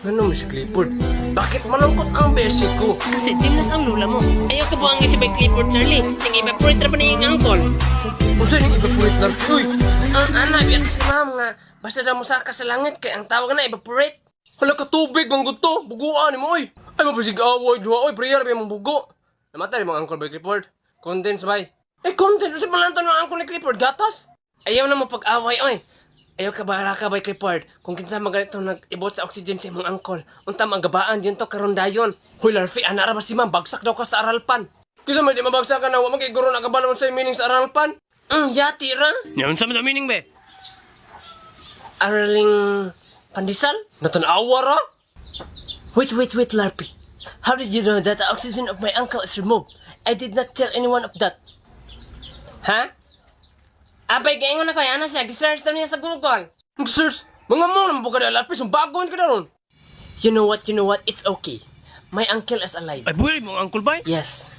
Ano mo si Clifford? Bakit malungkot ang besi ko? Kasi gymnast ang lula mo. Ayaw ka buhangin si Bay Clifford, Charlie. Nang evaporate na pa niya yung angkol. Kung saan yung evaporate lang? Uy! Ang anak, yan si ma'am nga. Basta daw mo saka sa langit, kaya ang tawag na evaporate. Hala ka tubig, manggut to. Buguan mo, oy. Ay, mapasig away, duha, oy. Prayer, may mong bugo. Namatay mga angkol by Clifford. Condense, bay. Eh, condense. Kasi malantan ng angkol ni Clifford. Gatas. Ayaw na mo pag-away, oy. Ayaw ka bahala ka by Clifford. Kung kinsa maganito nag-ibot sa oxygen sa imong angkol. Unta magabaan din to karon dayon. Hoy, Larfi, anara ba si ma'am? Bagsak daw ka sa aralpan. Kinsa may di mabagsak ka na, wa magiguro na kabalon sa meaning sa aralpan. Yati ra. Yan sa mga meaning, be? Araling pandesal? Natanawa ra? Wait, Larpy. How did you know that the oxygen of my uncle is removed? I did not tell anyone of that. Ha? Abay, gaingon na ko, ano siya? Gisearch na niya sa Google. Search? Mga mo naman po ka na, Larpy. Sumbagon ka na ron. You know what? It's okay. My uncle is alive. Ay, buhay mo, Uncle Bay? Yes.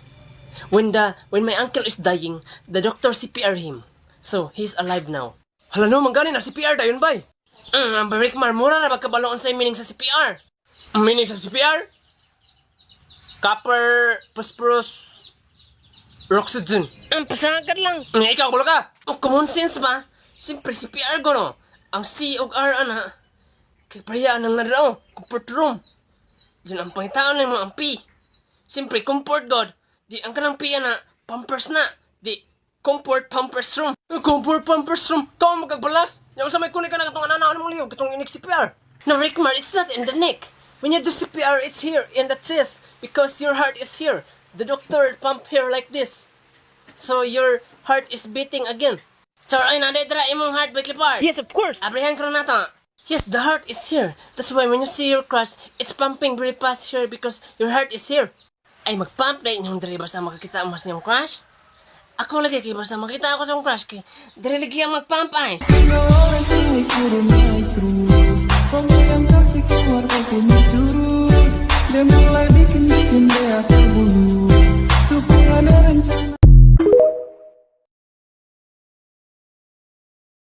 When my uncle is dying, the doctor CPR him. So, he's alive now. Hala no, manggani na CPR dayon bay. Ang barik marmura na magkabaloon sa meaning sa CPR. Ang meaning sa CPR? Copper, phosphorus, oxygen. Pasagad lang. Ikaw, bulo ka. Common sense ba? Siyempre, CPR ko no. Ang C o R, ana. Kaya pariyaan ang narao. Comfort room. Yun ang pangitaon ng mga ang P. Siyempre, comfort God. Di ang kanang P na, pampers na. Di, comfort pampers room. Comfort pampers room. Kau magagbalas. Yung sa may kunin ka na katong ananawan mo liyo. Katong inik CPR. No, Rickmar, it's not in the neck. When you do CPR, it's here in the chest. Because your heart is here. The doctor pump here like this. So your heart is beating again. So, ay, nadedra imong heart by Clifford. Yes, of course. Abrihan ko na nato. Yes, the heart is here. That's why when you see your crush, it's pumping very fast here because your heart is here. Ay, mag-pump na inyong diri basta makakita ang mas niyong crush. Ako lagi kay basta makita ako sa akong crush kay diri lagi ang mag-pump ay.